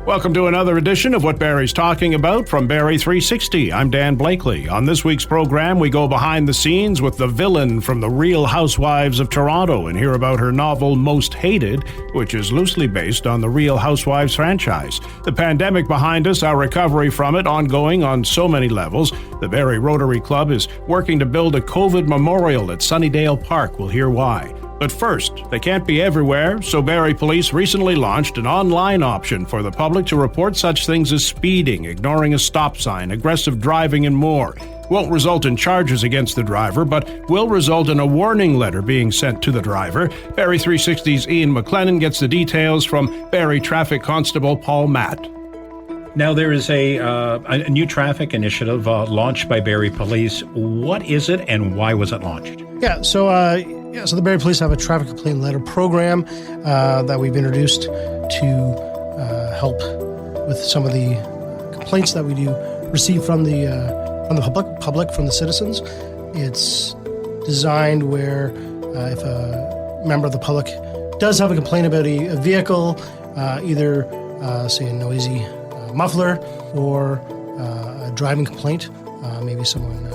Welcome to another edition of What Barrie's Talking About from Barrie 360. I'm Dan Blakely. On this week's program, we go behind the scenes with the villain from the Real Housewives of Toronto and hear about her novel Most Hated, which is loosely based on the Real Housewives franchise. The pandemic behind us, our recovery from it ongoing on so many levels. The Barrie Rotary Club is working to build a COVID memorial at Sunnidale Park. We'll hear why. But first, they can't be everywhere, so Barrie Police recently launched an online option for the public to report such things as speeding, ignoring a stop sign, aggressive driving, and more. Won't result in charges against the driver, but will result in a warning letter being sent to the driver. Barrie 360's Ian McLennan gets the details from Barrie Traffic Constable Paul Matt. Now, there is a new traffic initiative launched by Barrie Police. What is it and why was it launched? So the Barrie Police have a traffic complaint letter program that we've introduced to help with some of the complaints that we do receive from the public, from the citizens. It's designed where if a member of the public does have a complaint about a vehicle, either say a noisy muffler or a driving complaint, maybe someone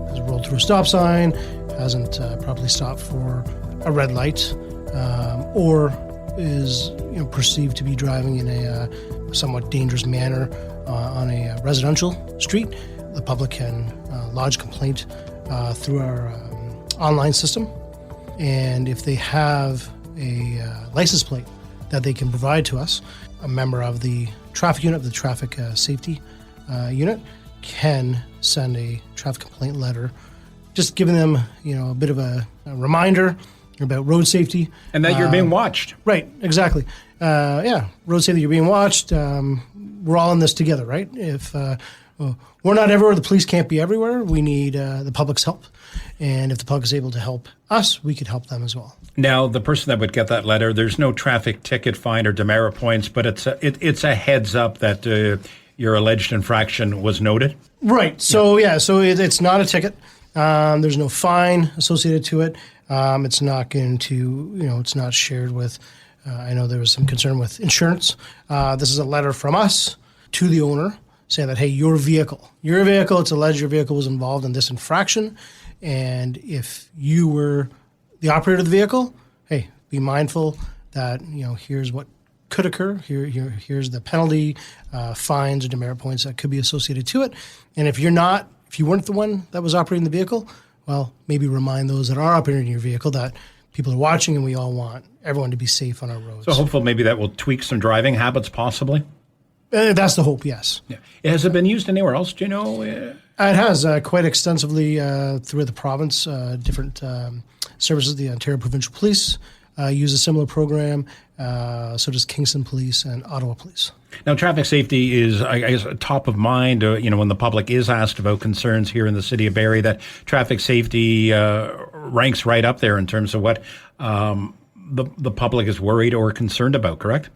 has rolled through a stop sign, hasn't properly stopped for a red light, or is perceived to be driving in a somewhat dangerous manner on a residential street, the public can lodge complaint through our online system. And if they have a license plate that they can provide to us, a member of the traffic unit, of the traffic safety unit, can send a traffic complaint letter, just giving them, a bit of a reminder about road safety. And that you're being watched. Right, exactly. Road safety, you're being watched. We're all in this together, right? If we're not everywhere, the police can't be everywhere. We need the public's help. And if the public is able to help us, we could help them as well. Now, the person that would get that letter, there's no traffic ticket, fine, or demerit points, but it's a heads up that your alleged infraction was noted? Right. So, it's not a ticket. There's no fine associated to it. It's not going to, it's not shared with, I know there was some concern with insurance. This is a letter from us to the owner saying that, hey, your vehicle, it's alleged your vehicle was involved in this infraction. And if you were the operator of the vehicle, hey, be mindful that, here's what could occur. Here's the penalty, fines or demerit points that could be associated to it. And if you weren't the one that was operating the vehicle, well, maybe remind those that are operating your vehicle that people are watching and we all want everyone to be safe on our roads. So hopefully maybe that will tweak some driving habits possibly? That's the hope, yes. Yeah. Has it been used anywhere else, do you know? It has quite extensively throughout the province. Different services, the Ontario Provincial Police use a similar program. So does Kingston Police and Ottawa Police. Now, traffic safety is, I guess, top of mind, when the public is asked about concerns here in the city of Barrie, that traffic safety ranks right up there in terms of what the public is worried or concerned about, correct?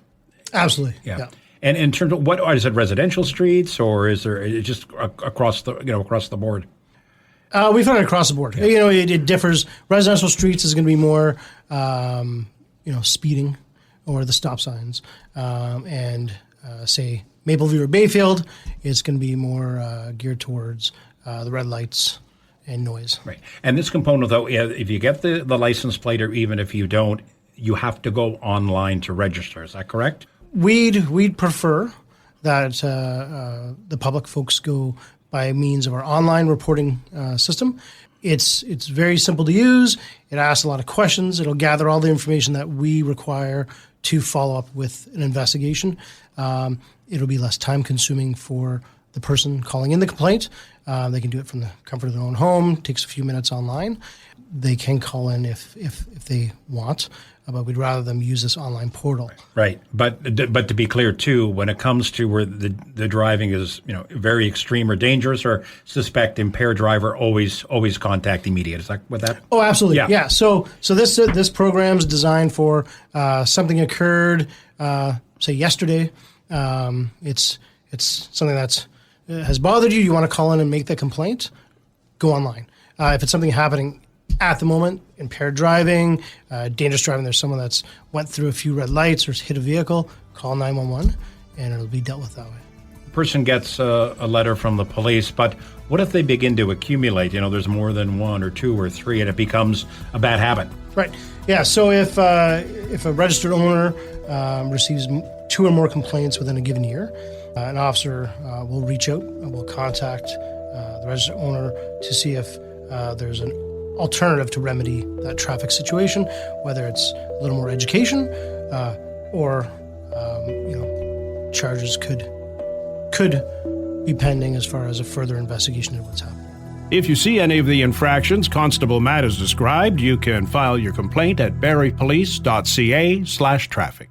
Absolutely, yeah. And in terms of what, is it residential streets or is there just across the board? We found it across the board. Yeah. It differs. Residential streets is going to be more, speeding or the stop signs. Say Mapleview or Bayfield, it's going to be more geared towards the red lights and noise. Right. And this component, though, if you get the license plate or even if you don't, you have to go online to register. Is that correct? We'd prefer that the public folks go by means of our online reporting system. It's very simple to use. It asks a lot of questions. It'll gather all the information that we require to follow up with an investigation. It'll be less time consuming for the person calling in the complaint. They can do it from the comfort of their own home. It takes a few minutes online. They can call in if they want, but we'd rather them use this online portal. Right, but to be clear too, when it comes to where the driving is very extreme or dangerous or suspect impaired driver, always contact immediate. Is that what that? Oh, absolutely. Yeah. So this program's designed for something occurred, say yesterday. It's something that's has bothered you. You want to call in and make that complaint. Go online. If it's something happening at the moment, impaired driving, dangerous driving, there's someone that's went through a few red lights or hit a vehicle, call 911. and it'll be dealt with that way. Person gets a letter from the police, but what if they begin to accumulate? There's more than one or two or three, and it becomes a bad habit. Right. Yeah. So if a registered owner receives 2 or more complaints within a given year, an officer will reach out and will contact the registered owner to see if there's an alternative to remedy that traffic situation, whether it's a little more education or charges could be pending as far as a further investigation into what's happening. If you see any of the infractions Constable Matt has described, you can file your complaint at barriepolice.ca/traffic.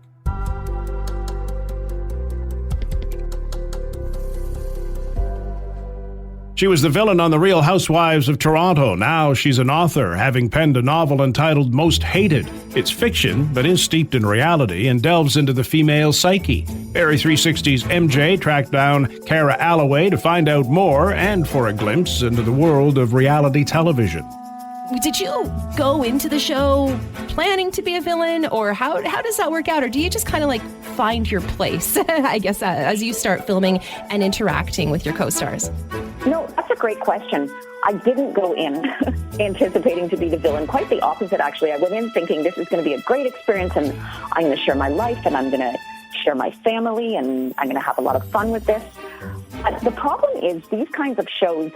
She was the villain on The Real Housewives of Toronto. Now she's an author, having penned a novel entitled Most Hated. It's fiction, but is steeped in reality and delves into the female psyche. Barrie 360's MJ tracked down Cara Alloway to find out more and for a glimpse into the world of reality television. Did you go into the show planning to be a villain, or how does that work out? Or do you just kind of like find your place, I guess, as you start filming and interacting with your co-stars? No, that's a great question. I didn't go in anticipating to be the villain. Quite the opposite, actually. I went in thinking this is going to be a great experience, and I'm going to share my life, and I'm going to share my family, and I'm going to have a lot of fun with this. But the problem is these kinds of shows,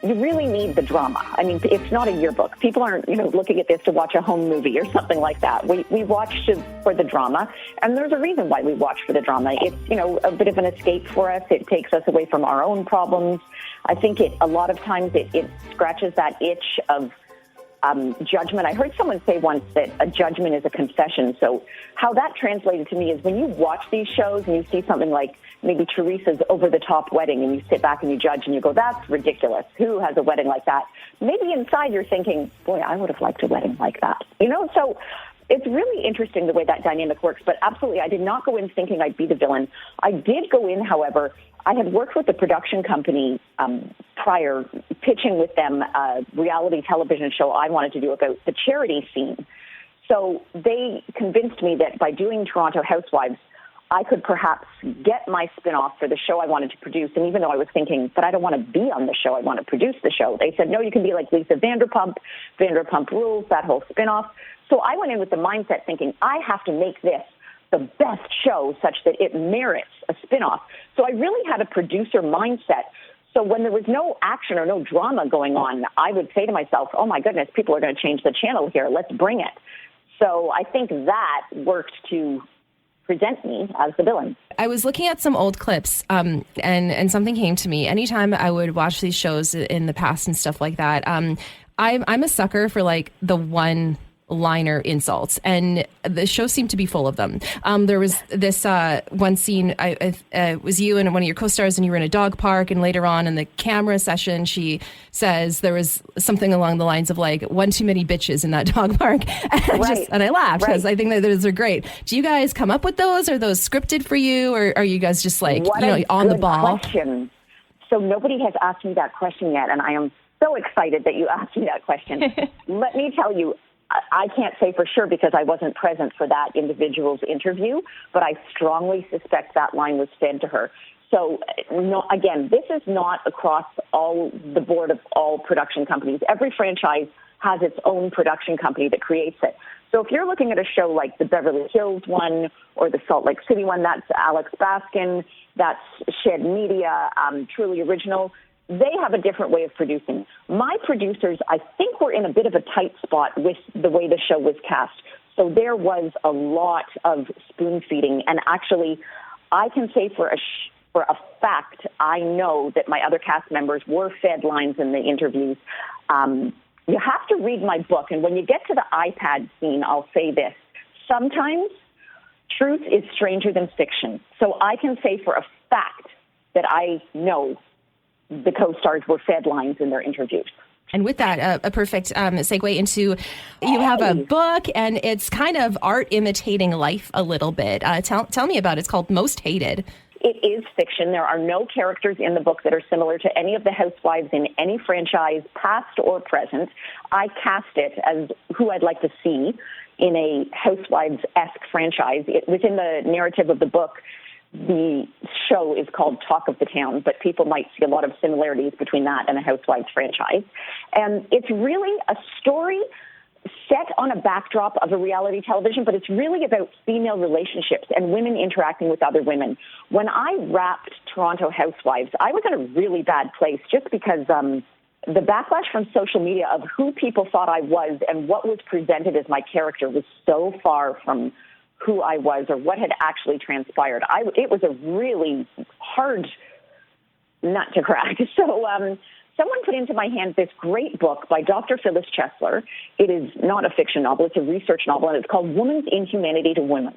you really need the drama. I mean, it's not a yearbook. People aren't, looking at this to watch a home movie or something like that. We watch for the drama, and there's a reason why we watch for the drama. It's, a bit of an escape for us. It takes us away from our own problems. I think a lot of times it scratches that itch of judgment. I heard someone say once that a judgment is a confession. So how that translated to me is when you watch these shows and you see something like maybe Teresa's over-the-top wedding and you sit back and you judge and you go, that's ridiculous. Who has a wedding like that? Maybe inside you're thinking, boy, I would have liked a wedding like that. So it's really interesting the way that dynamic works. But absolutely, I did not go in thinking I'd be the villain. I did go in, however, I had worked with the production company prior, pitching with them a reality television show I wanted to do about the charity scene. So they convinced me that by doing Toronto Housewives, I could perhaps get my spin-off for the show I wanted to produce. And even though I was thinking, but I don't want to be on the show, I want to produce the show, they said, no, you can be like Lisa Vanderpump, Vanderpump Rules, that whole spin-off. So I went in with the mindset thinking, I have to make this the best show such that it merits a spin-off. So I really had a producer mindset. So when there was no action or no drama going on, I would say to myself, oh my goodness, people are going to change the channel here. Let's bring it. So I think that worked to present me as the villain. I was looking at some old clips and something came to me. Anytime I would watch these shows in the past and stuff like that, I'm a sucker for like the one-liner insults, and the show seemed to be full of them. There was this one scene, it was you and one of your co-stars, and you were in a dog park, and later on in the camera session, she says there was something along the lines of like, one too many bitches in that dog park. And I laughed because I think that those are great. Do you guys come up with those? Are those scripted for you, or are you guys just like, on the ball? Question. So nobody has asked me that question yet, and I am so excited that you asked me that question. Let me tell you, I can't say for sure because I wasn't present for that individual's interview, but I strongly suspect that line was fed to her. So, no, again, this is not across all the board of all production companies. Every franchise has its own production company that creates it. So if you're looking at a show like the Beverly Hills one or the Salt Lake City one, that's Alex Baskin, that's Shed Media, Truly Original. They have a different way of producing. My producers, I think, were in a bit of a tight spot with the way the show was cast. So there was a lot of spoon feeding. And actually, I can say for a fact, I know that my other cast members were fed lines in the interviews. You have to read my book. And when you get to the iPad scene, I'll say this. Sometimes truth is stranger than fiction. So I can say for a fact that I know the co-stars were fed lines in their interviews. And with that, a perfect segue into, you have a book, and it's kind of art imitating life a little bit. Tell me about it. It's called Most Hated. It is fiction. There are no characters in the book that are similar to any of the housewives in any franchise, past or present. I cast it as who I'd like to see in a Housewives-esque franchise. Within the narrative of the book, the show is called Talk of the Town, but people might see a lot of similarities between that and the Housewives franchise. And it's really a story set on a backdrop of a reality television, but it's really about female relationships and women interacting with other women. When I wrapped Toronto Housewives, I was in a really bad place just because the backlash from social media of who people thought I was and what was presented as my character was so far from who I was or what had actually transpired. It was a really hard nut to crack. So someone put into my hands this great book by Dr. Phyllis Chesler. It is not a fiction novel. It's a research novel, and it's called Woman's Inhumanity to Women.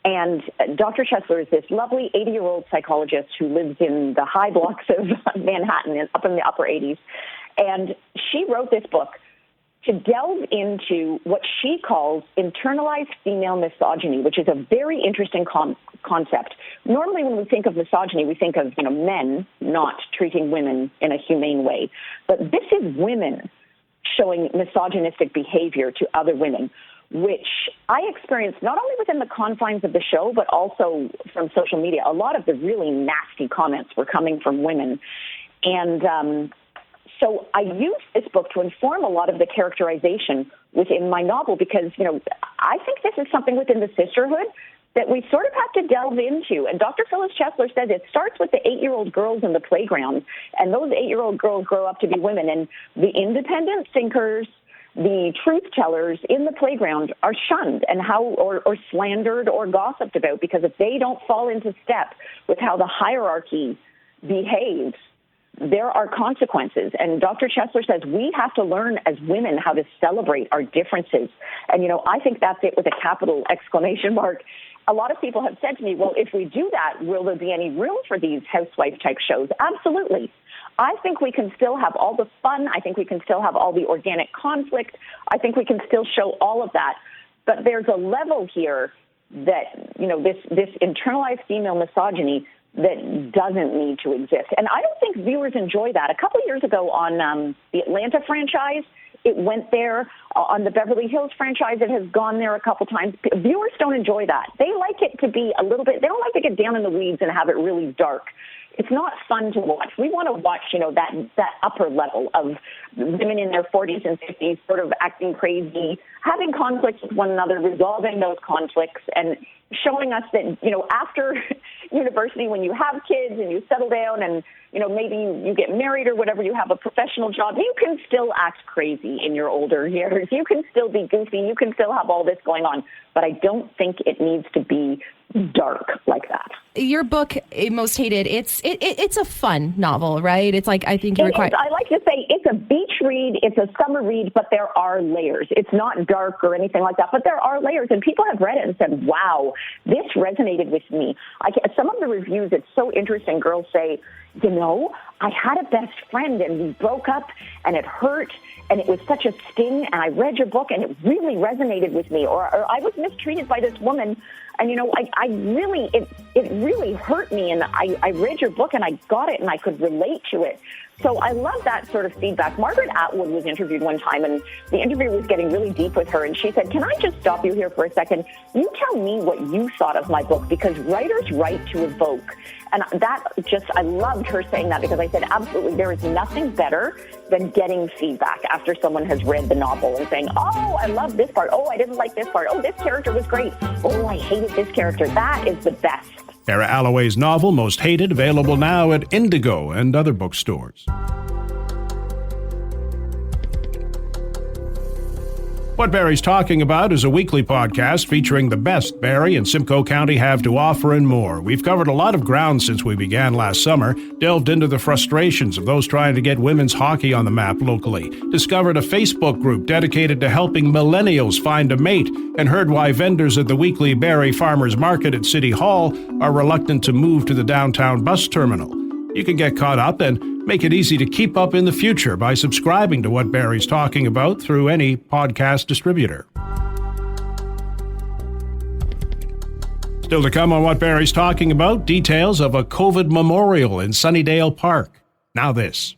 And Dr. Chesler is this lovely 80-year-old psychologist who lives in the high blocks of Manhattan and up in the upper 80s. And she wrote this book to delve into what she calls internalized female misogyny, which is a very interesting concept. Normally when we think of misogyny, we think of men not treating women in a humane way. But this is women showing misogynistic behavior to other women, which I experienced not only within the confines of the show, but also from social media. A lot of the really nasty comments were coming from women. And so I used this book to inform a lot of the characterization within my novel because, I think this is something within the sisterhood that we sort of have to delve into. And Dr. Phyllis Chesler says it starts with the 8-year-old girls in the playground, and those 8-year-old girls grow up to be women. And the independent thinkers, the truth tellers in the playground are shunned and or slandered or gossiped about because if they don't fall into step with how the hierarchy behaves, there are consequences. And Dr. Chesler says we have to learn as women how to celebrate our differences. And, I think that's it with a capital exclamation mark. A lot of people have said to me, well, if we do that, will there be any room for these housewife-type shows? Absolutely. I think we can still have all the fun. I think we can still have all the organic conflict. I think we can still show all of that. But there's a level here that, this internalized female misogyny that doesn't need to exist. And I don't think viewers enjoy that. A couple of years ago on the Atlanta franchise, it went there. On the Beverly Hills franchise, it has gone there a couple times. Viewers don't enjoy that. They like it to be a little bit, they don't like to get down in the weeds and have it really dark. It's not fun to watch. We want to watch, that upper level of women in their 40s and 50s sort of acting crazy, having conflicts with one another, resolving those conflicts, and showing us that, after university, when you have kids and you settle down and, maybe you get married or whatever, you have a professional job, you can still act crazy in your older years. You can still be goofy. You can still have all this going on. But I don't think it needs to be dark like that. Your book, Most Hated, it's a fun novel, right? It's like, I think you're quite... I like to say it's a beach read, it's a summer read, but there are layers. It's not dark or anything like that, but there are layers. And people have read it and said, wow, this resonated with me. Some of the reviews, it's so interesting. Girls say, I had a best friend and we broke up and it hurt and it was such a sting and I read your book and it really resonated with me. Or I was mistreated by this woman and, it really hurt me and I read your book and I got it and I could relate to it. So I love that sort of feedback. Margaret Atwood was interviewed one time, and the interview was getting really deep with her, and she said, can I just stop you here for a second? You tell me what you thought of my book, because writers write to evoke. And I loved her saying that, because I said, absolutely, there is nothing better than getting feedback after someone has read the novel and saying, oh, I love this part. Oh, I didn't like this part. Oh, this character was great. Oh, I hated this character. That is the best. Sarah Alloway's novel, Most Hated, available now at Indigo and other bookstores. What Barrie's Talking About is a weekly podcast featuring the best Barrie and Simcoe County have to offer and more. We've covered a lot of ground since we began last summer, delved into the frustrations of those trying to get women's hockey on the map locally, discovered a Facebook group dedicated to helping millennials find a mate, and heard why vendors at the weekly Barrie Farmers Market at City Hall are reluctant to move to the downtown bus terminal. You can get caught up and make it easy to keep up in the future by subscribing to What Barrie's Talking About through any podcast distributor. Still to come on What Barrie's Talking About, details of a COVID memorial in Sunnidale Park. Now this.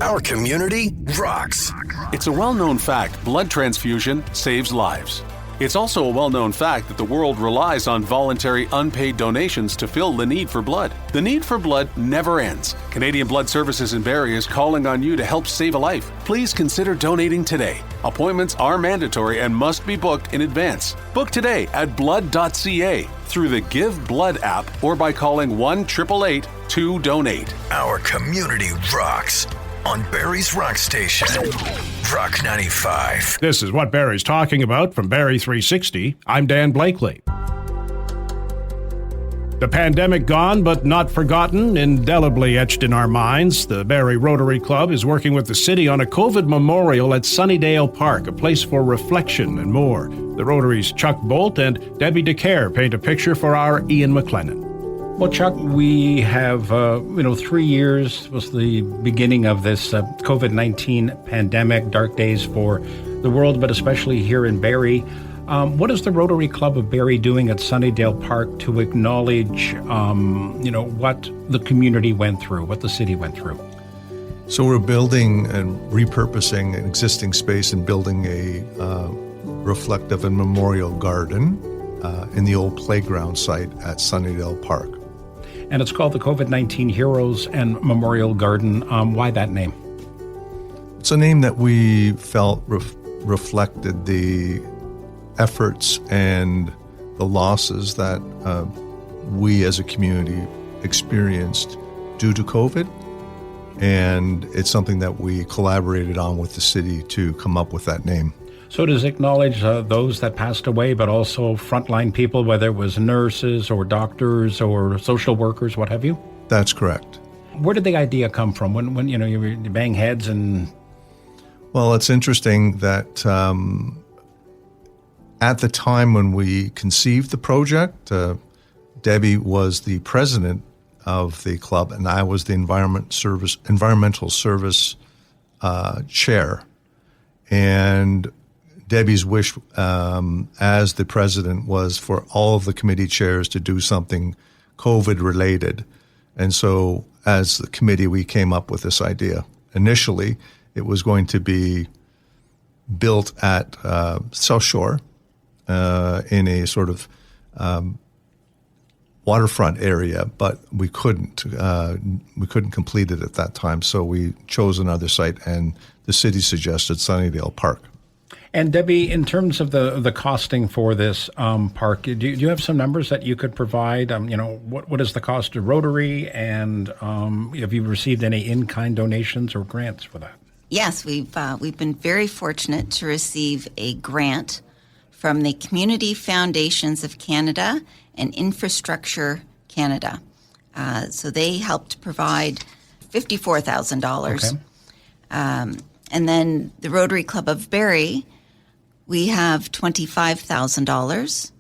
Our community rocks. It's a well-known fact, blood transfusion saves lives. It's also a well-known fact that the world relies on voluntary unpaid donations to fill the need for blood. The need for blood never ends. Canadian Blood Services in Barrie is calling on you to help save a life. Please consider donating today. Appointments are mandatory and must be booked in advance. Book today at blood.ca through the Give Blood app or by calling 1-888-2-DONATE. Our community rocks on Barrie's Rock Station. Rock 95. This is What Barrie's Talking About from Barrie 360. I'm Dan Blakely. The pandemic gone but not forgotten, indelibly etched in our minds, the Barrie Rotary Club is working with the city on a COVID memorial at Sunnidale Park, a place for reflection and more. The Rotary's Chuck Bolt and Debbie DeCare paint a picture for our Ian McLennan. Well, Chuck, we have, 3 years was the beginning of this COVID-19 pandemic, dark days for the world, but especially here in Barrie. What is the Rotary Club of Barrie doing at Sunnidale Park to acknowledge, what the community went through, what the city went through? So we're building and repurposing an existing space and building a reflective and memorial garden in the old playground site at Sunnidale Park. And it's called the COVID-19 Heroes and Memorial Garden. Why that name? It's a name that we felt reflected the efforts and the losses that we as a community experienced due to COVID. And it's something that we collaborated on with the city to come up with that name. So does it acknowledge those that passed away, but also frontline people, whether it was nurses or doctors or social workers, what have you? That's correct. Where did the idea come from? When you bang heads and... Well, it's interesting that at the time when we conceived the project, Debbie was the president of the club, and I was the environmental service chair. And Debbie's wish as the president was for all of the committee chairs to do something COVID-related. And so as the committee, we came up with this idea. Initially, it was going to be built at South Shore in a sort of waterfront area, but we couldn't complete it at that time. So we chose another site, and the city suggested Sunnidale Park. And Debbie, in terms of the costing for this park, do you have some numbers that you could provide? What is the cost to Rotary, and have you received any in-kind donations or grants for that? Yes, we've been very fortunate to receive a grant from the Community Foundations of Canada and Infrastructure Canada. So they helped provide $54,000. Okay. And then the Rotary Club of Barrie, we have $25,000.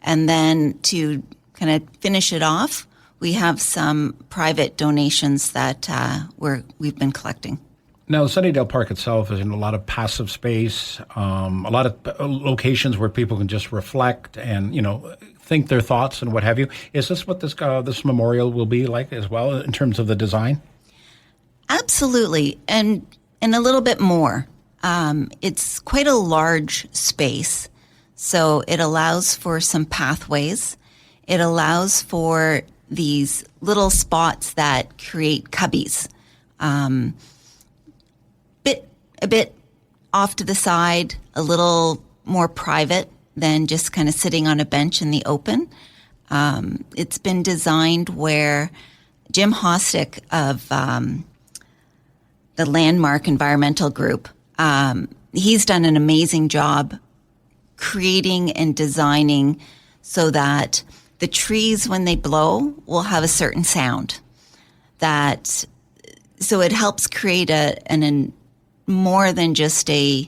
And then to kind of finish it off, we have some private donations that we've been collecting. Now, Sunnydale Park itself is in a lot of passive space, a lot of locations where people can just reflect and, think their thoughts and what have you. Is this what this memorial will be like as well in terms of the design? Absolutely, and a little bit more. It's quite a large space, so it allows for some pathways. It allows for these little spots that create cubbies. A bit off to the side, a little more private than just kind of sitting on a bench in the open. It's been designed where Jim Hostick of the Landmark Environmental Group, he's done an amazing job creating and designing so that the trees, when they blow, will have a certain sound. So it helps create an more than just a,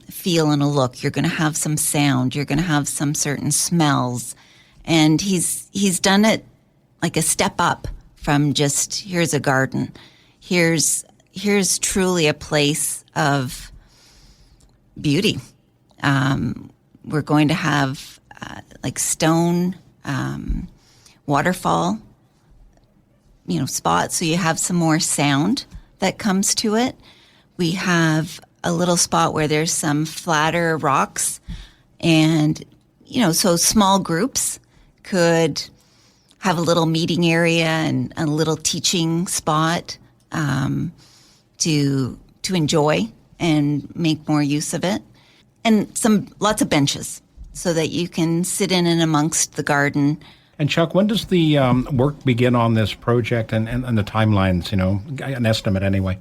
feel and a look. You're going to have some sound. You're going to have some certain smells. And he's done it like a step up from just, here's a garden. Here's truly a place of beauty. We're going to have like stone, waterfall, spots. So you have some more sound that comes to it. We have a little spot where there's some flatter rocks And, so small groups could have a little meeting area and a little teaching spot to enjoy and make more use of it. And lots of benches so that you can sit in and amongst the garden. And Chuck, when does the work begin on this project and the timelines, an estimate anyway?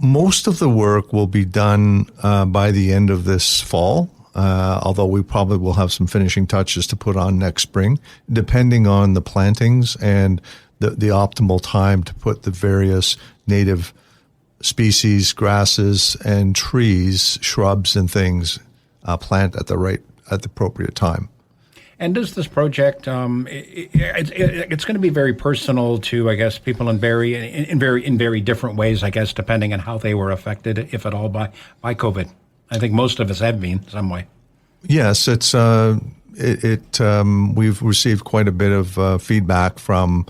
Most of the work will be done by the end of this fall, although we probably will have some finishing touches to put on next spring, depending on the plantings and the optimal time to put the various native species, grasses, and trees, shrubs, and things plant at the appropriate time. And does this project, it's going to be very personal to, I guess, people in very different ways, I guess, depending on how they were affected, if at all, by COVID. I think most of us have been some way. Yes, it's we've received quite a bit of feedback from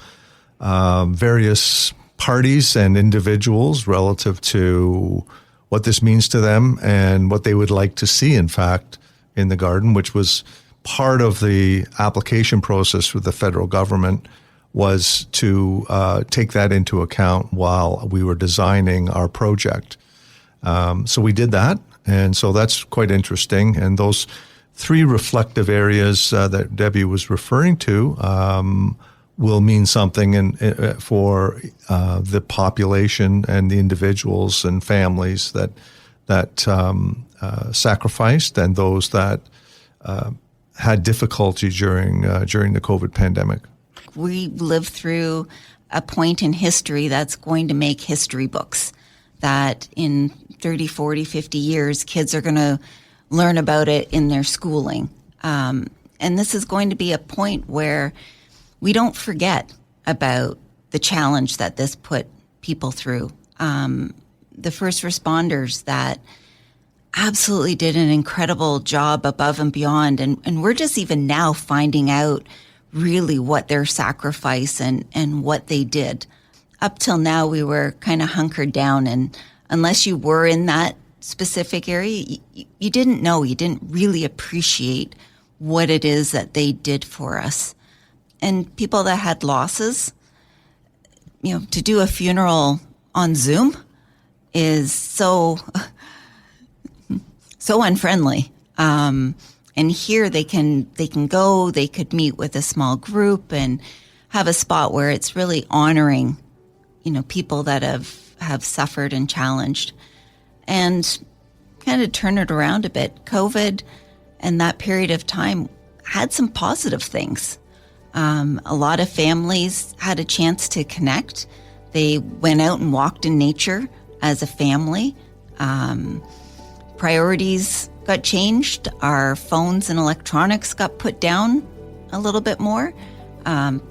various parties and individuals relative to what this means to them and what they would like to see, in fact, in the garden, which was part of the application process with the federal government, was to take that into account while we were designing our project. So we did that, and so that's quite interesting. And those three reflective areas that Debbie was referring to will mean something for the population and the individuals and families that sacrificed, and those that had difficulty during the COVID pandemic. We live through a point in history that's going to make history books, that in 30, 40, 50 years, kids are going to learn about it in their schooling. And this is going to be a point where we don't forget about the challenge that this put people through. The first responders that absolutely did an incredible job above and beyond. And we're just even now finding out really what their sacrifice and what they did. Up till now, we were kind of hunkered down, and unless you were in that specific area, you didn't know, you didn't really appreciate what it is that they did for us. And people that had losses, to do a funeral on Zoom is so unfriendly. And here they can go, they could meet with a small group and have a spot where it's really honoring, people that have suffered and challenged, and kind of turn it around a bit. COVID and that period of time had some positive things. A lot of families had a chance to connect. They went out and walked in nature as a family. Priorities got changed. Our phones and electronics got put down a little bit more.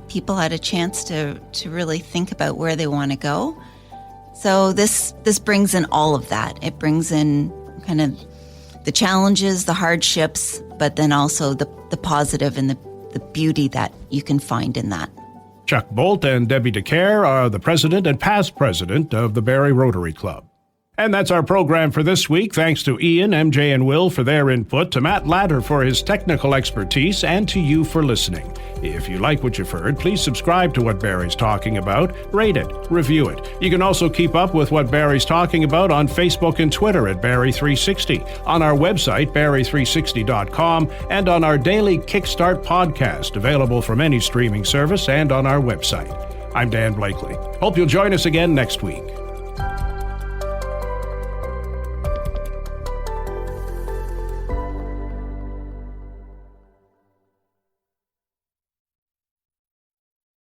People had a chance to really think about where they want to go. So this brings in all of that. It brings in kind of the challenges, the hardships, but then also the positive and the beauty that you can find in that. Chuck Bolt and Debbie DeCare are the president and past president of the Barrie Rotary Club. And that's our program for this week. Thanks to Ian, MJ, and Will for their input, to Matt Ladder for his technical expertise, and to you for listening. If you like what you've heard, please subscribe to What Barrie's Talking About, rate it, review it. You can also keep up with What Barrie's Talking About on Facebook and Twitter at Barrie360, on our website, Barrie360.com, and on our daily Kickstart podcast, available from any streaming service and on our website. I'm Dan Blakely. Hope you'll join us again next week.